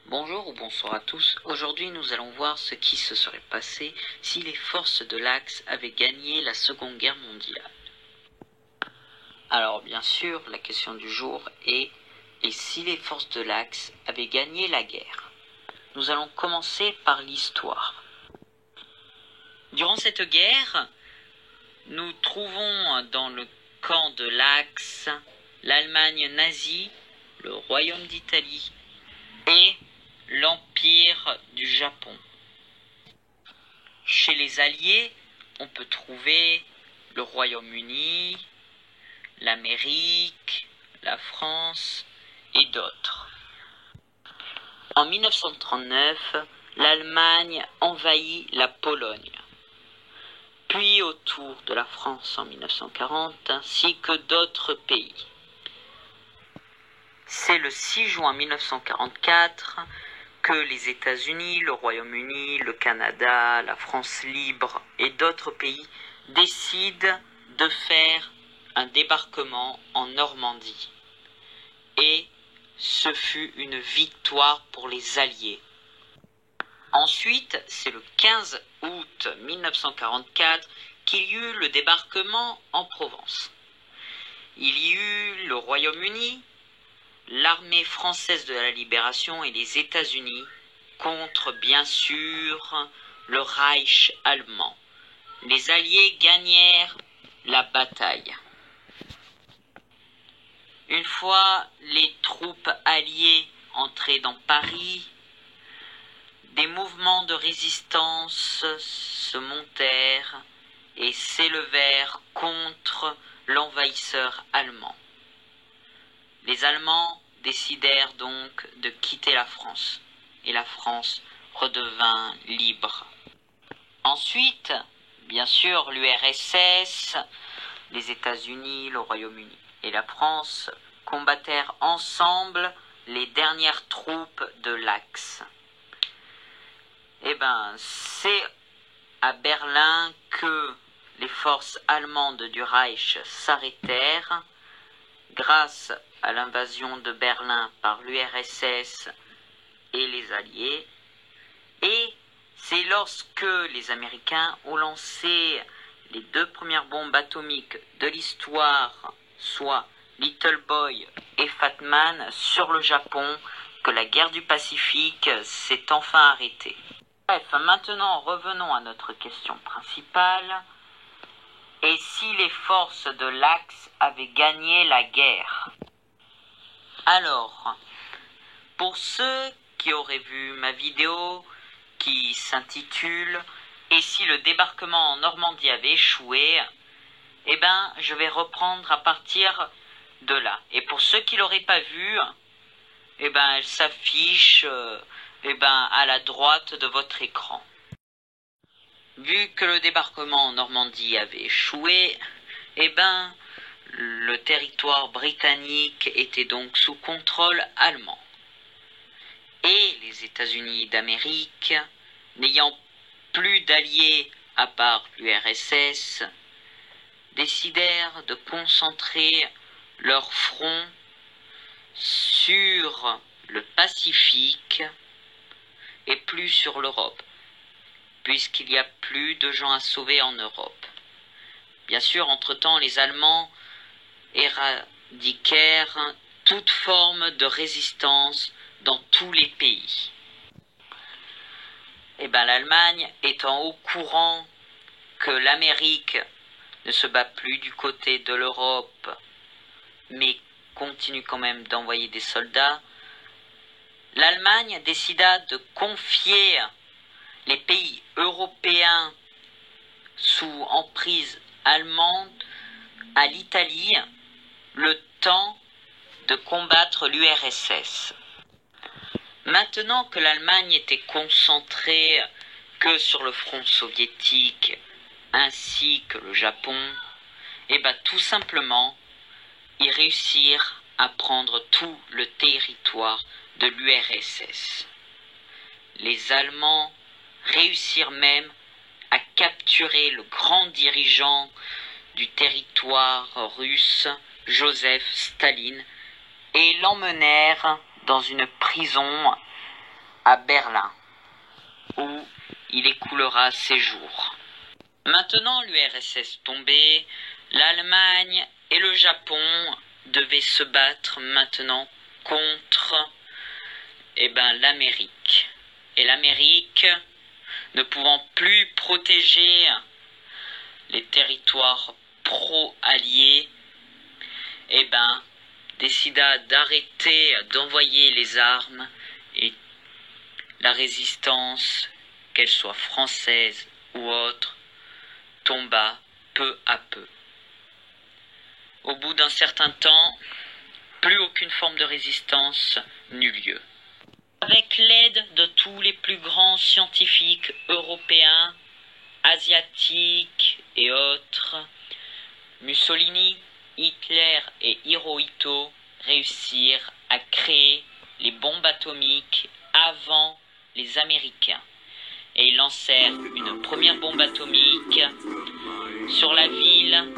Bonjour ou bonsoir à tous. Aujourd'hui, nous allons voir ce qui se serait passé si les forces de l'Axe avaient gagné la Seconde Guerre mondiale. Alors, bien sûr, la question du jour est « Et si les forces de l'Axe avaient gagné la guerre ?» Nous allons commencer par l'histoire. Durant cette guerre, nous trouvons dans le camp de l'Axe l'Allemagne nazie, le Royaume d'Italie et l'Empire du Japon. Chez les Alliés, on peut trouver le Royaume-Uni, l'Amérique, la France et d'autres. En 1939, l'Allemagne envahit la Pologne, puis autour de la France en 1940, ainsi que d'autres pays. C'est le 6 juin 1944 que les États-Unis, le Royaume-Uni, le Canada, la France libre et d'autres pays décident de faire un débarquement en Normandie. Et ce fut une victoire pour les Alliés. Ensuite, c'est le 15 août 1944 qu'il y eut le débarquement en Provence. Il y eut le Royaume-Uni, l'armée française de la libération et les États-Unis contre, bien sûr, le Reich allemand. Les Alliés gagnèrent la bataille. Une fois les troupes alliées entrées dans Paris, des mouvements de résistance se montèrent et s'élevèrent contre l'envahisseur allemand. Les Allemands décidèrent donc de quitter la France, et la France redevint libre. Ensuite, bien sûr, l'URSS, les États-Unis, le Royaume-Uni et la France combattèrent ensemble les dernières troupes de l'Axe. C'est à Berlin que les forces allemandes du Reich s'arrêtèrent grâce à l'invasion de Berlin par l'URSS et les Alliés. Et c'est lorsque les Américains ont lancé les 2 premières bombes atomiques de l'histoire, soit Little Boy et Fat Man, sur le Japon, que la guerre du Pacifique s'est enfin arrêtée. Bref, maintenant revenons à notre question principale. Et si les forces de l'Axe avaient gagné la guerre? Alors, pour ceux qui auraient vu ma vidéo qui s'intitule « Et si le débarquement en Normandie avait échoué ?» je vais reprendre à partir de là. Et pour ceux qui ne l'auraient pas vu, elle s'affiche à la droite de votre écran. Vu que le débarquement en Normandie avait échoué, le territoire britannique était donc sous contrôle allemand. Et les États-Unis d'Amérique, n'ayant plus d'alliés à part l'URSS, décidèrent de concentrer leur front sur le Pacifique et plus sur l'Europe, puisqu'il y a plus de gens à sauver en Europe. Bien sûr, entre-temps, les Allemands éradiquèrent toute forme de résistance dans tous les pays. L'Allemagne étant au courant que l'Amérique ne se bat plus du côté de l'Europe, mais continue quand même d'envoyer des soldats, l'Allemagne décida de confier les pays européens sous emprise allemande à l'Italie le temps de combattre l'URSS. Maintenant que l'Allemagne était concentrée que sur le front soviétique ainsi que le Japon, tout simplement, ils réussirent à prendre tout le territoire de l'URSS. Les Allemands réussirent même à capturer le grand dirigeant du territoire russe, Joseph Staline, et l'emmenèrent dans une prison à Berlin, où il écoulera ses jours. Maintenant l'URSS tombée, l'Allemagne et le Japon devaient se battre maintenant contre l'Amérique. Et l'Amérique, ne pouvant plus protéger les territoires pro-alliés, décida d'arrêter d'envoyer les armes et la résistance, qu'elle soit française ou autre, tomba peu à peu. Au bout d'un certain temps, plus aucune forme de résistance n'eut lieu. Avec l'aide de tous les plus grands scientifiques européens, asiatiques et autres, Mussolini, Hitler et Hirohito réussirent à créer les bombes atomiques avant les Américains. Et ils lancèrent une première bombe atomique sur la ville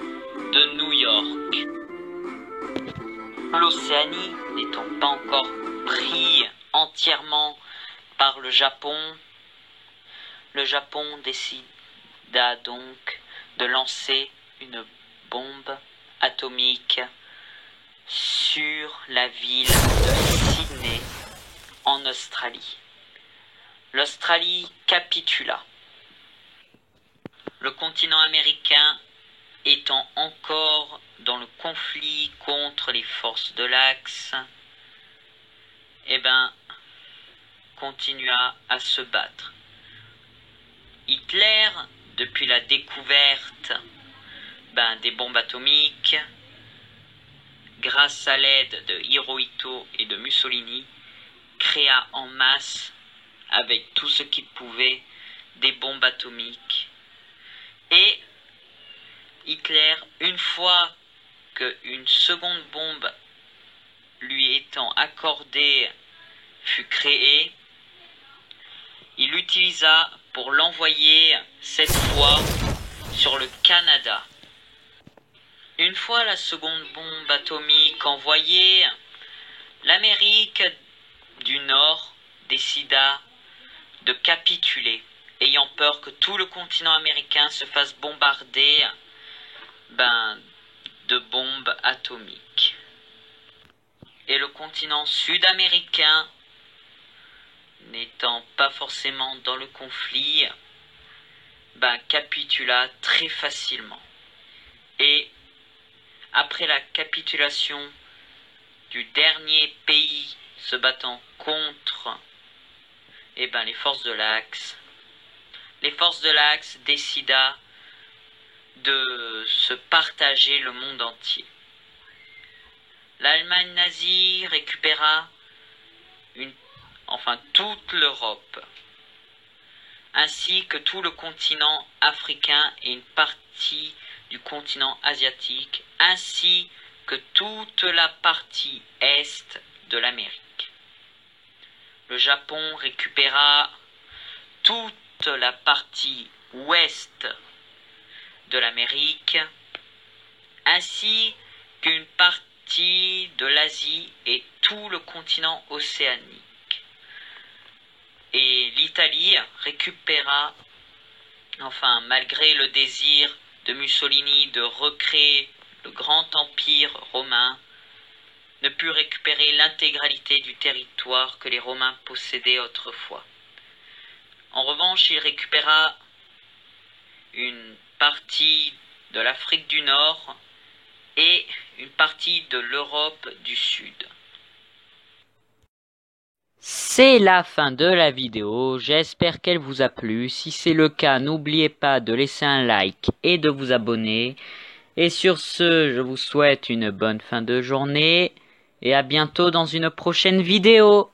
de New York. L'Océanie n'étant pas encore pris entièrement par le Japon décida donc de lancer une bombe atomique sur la ville de Sydney en Australie. L'Australie capitula. Le continent américain étant encore dans le conflit contre les forces de l'Axe, continua à se battre. Hitler, depuis la découverte des bombes atomiques, grâce à l'aide de Hirohito et de Mussolini, créa en masse, avec tout ce qu'il pouvait, des bombes atomiques. Et Hitler, une fois qu'une seconde bombe lui étant accordée fut créée, il l'utilisa pour l'envoyer cette fois sur le Canada. Une fois la seconde bombe atomique envoyée, l'Amérique du Nord décida de capituler, ayant peur que tout le continent américain se fasse bombarder de bombes atomiques. Et le continent sud-américain, n'étant pas forcément dans le conflit, capitula très facilement. Et après la capitulation du dernier pays se battant contre les forces de l'Axe, les forces de l'Axe décida de se partager le monde entier. L'Allemagne nazie récupéra toute l'Europe, ainsi que tout le continent africain et une partie du continent asiatique, ainsi que toute la partie est de l'Amérique. Le Japon récupéra toute la partie ouest de l'Amérique, ainsi qu'une partie de l'Asie et tout le continent océanique. Et l'Italie récupéra, malgré le désir de Mussolini de recréer le grand empire romain, ne put récupérer l'intégralité du territoire que les Romains possédaient autrefois. En revanche, il récupéra une partie de l'Afrique du Nord et une partie de l'Europe du Sud. C'est la fin de la vidéo, j'espère qu'elle vous a plu. Si c'est le cas, n'oubliez pas de laisser un like et de vous abonner. Et sur ce, je vous souhaite une bonne fin de journée et à bientôt dans une prochaine vidéo.